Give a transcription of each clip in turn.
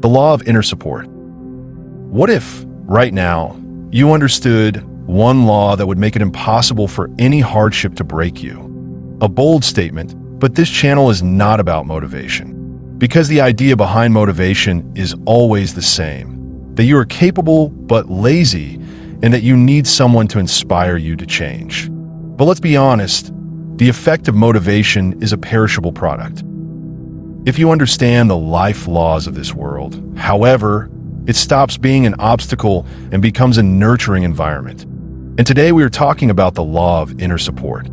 The law of inner support. What if, right now, you understood one law that would make it impossible for any hardship to break you? A bold statement, but this channel is not about motivation. Because the idea behind motivation is always the same, that you are capable but lazy, and that you need someone to inspire you to change. But let's be honest, the effect of motivation is a perishable product. If you understand the life laws of this world, however, it stops being an obstacle and becomes a nurturing environment. And today we are talking about the law of inner support.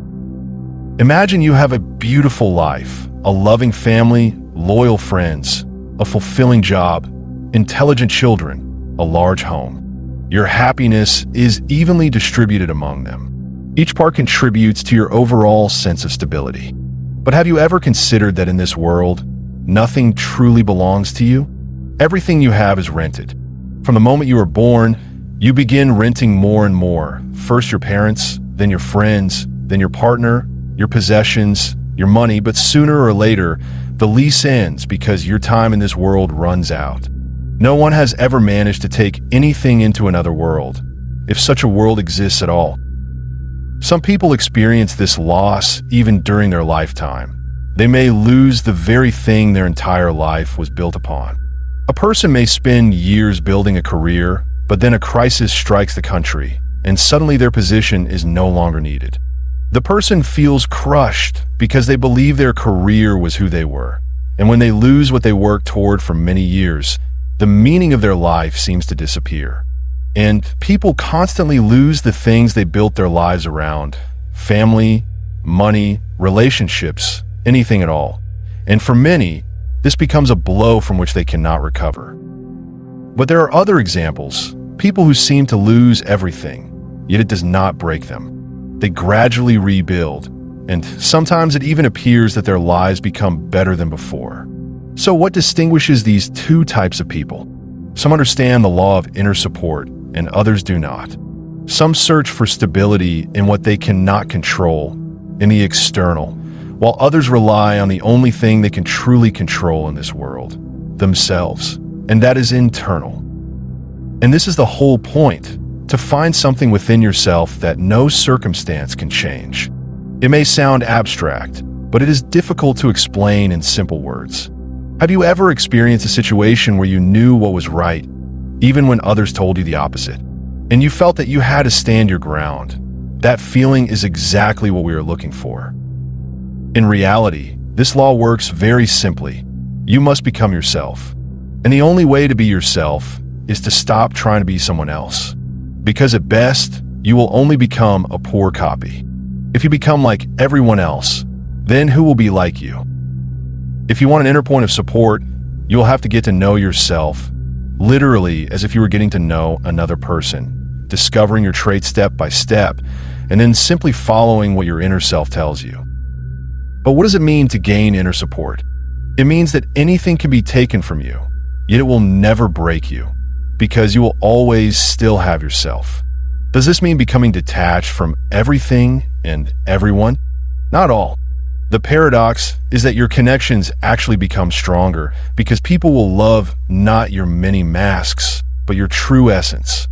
Imagine you have a beautiful life, a loving family, loyal friends, a fulfilling job, intelligent children, a large home. Your happiness is evenly distributed among them. Each part contributes to your overall sense of stability. But have you ever considered that in this world, nothing truly belongs to you? Everything you have is rented. From the moment you are born, you begin renting more and more. First your parents, then your friends, then your partner, your possessions, your money, but sooner or later, the lease ends because your time in this world runs out. No one has ever managed to take anything into another world, if such a world exists at all. Some people experience this loss even during their lifetime. They may lose the very thing their entire life was built upon. A person may spend years building a career, but then a crisis strikes the country, and suddenly their position is no longer needed. The person feels crushed because they believe their career was who they were, and when they lose what they worked toward for many years, the meaning of their life seems to disappear. And people constantly lose the things they built their lives around: family, money, relationships, anything at all. And for many, this becomes a blow from which they cannot recover. But there are other examples, people who seem to lose everything, yet it does not break them. They gradually rebuild, and sometimes it even appears that their lives become better than before. So what distinguishes these two types of people? Some understand the law of inner support, and others do not. Some search for stability in what they cannot control, in the external, while others rely on the only thing they can truly control in this world, themselves, and that is internal. And this is the whole point, to find something within yourself that no circumstance can change. It may sound abstract, but it is difficult to explain in simple words. Have you ever experienced a situation where you knew what was right, even when others told you the opposite, and you felt that you had to stand your ground? That feeling is exactly what we are looking for. In reality, this law works very simply. You must become yourself. And the only way to be yourself is to stop trying to be someone else. Because at best, you will only become a poor copy. If you become like everyone else, then who will be like you? If you want an inner point of support, you will have to get to know yourself, literally as if you were getting to know another person, discovering your traits step by step, and then simply following what your inner self tells you. But what does it mean to gain inner support? It means that anything can be taken from you, yet it will never break you, because you will always still have yourself. Does this mean becoming detached from everything and everyone? Not all. The paradox is that your connections actually become stronger because people will love not your many masks, but your true essence.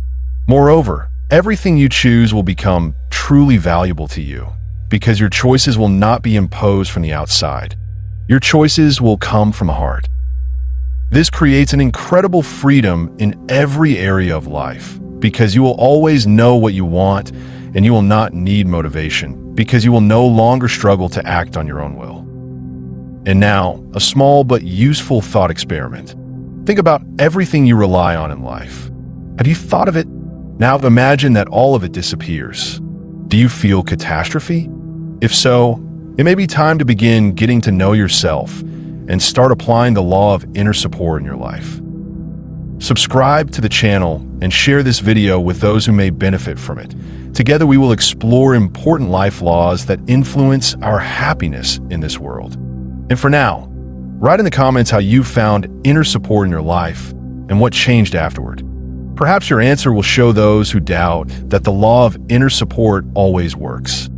Moreover, everything you choose will become truly valuable to you because your choices will not be imposed from the outside. Your choices will come from the heart. This creates an incredible freedom in every area of life because you will always know what you want and you will not need motivation because you will no longer struggle to act on your own will. And now, a small but useful thought experiment. Think about everything you rely on in life. Have you thought of it? Now imagine that all of it disappears. Do you feel catastrophe? If so, it may be time to begin getting to know yourself and start applying the law of inner support in your life. Subscribe to the channel and share this video with those who may benefit from it. Together we will explore important life laws that influence our happiness in this world. And for now, write in the comments how you found inner support in your life and what changed afterward. Perhaps your answer will show those who doubt that the law of inner support always works.